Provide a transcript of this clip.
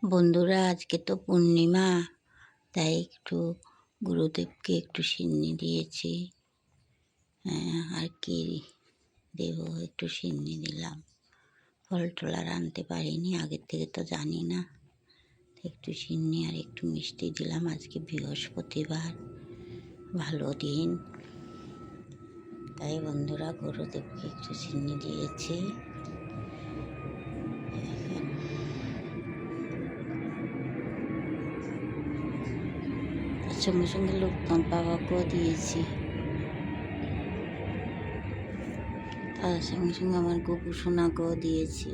বন্ধুরা, আজকে তো পূর্ণিমা, তাই একটু গুরুদেবকে একটু সিন্নি দিয়েছি। আর কি দেব, একটু সিন্নি দিলাম। ফল টল আর আনতে পারিনি, আগের থেকে তো জানি না। একটু সিন্নি আর একটু মিষ্টি দিলাম। আজকে বৃহস্পতিবার, ভালো দিন, তাই বন্ধুরা গুরুদেবকে একটু সিন্নি দিয়েছি। তার সঙ্গে সঙ্গে লোকনাথ বাবাকেও দিয়েছি। তার সঙ্গে সঙ্গে আমার গোপু সোনাকেও দিয়েছি।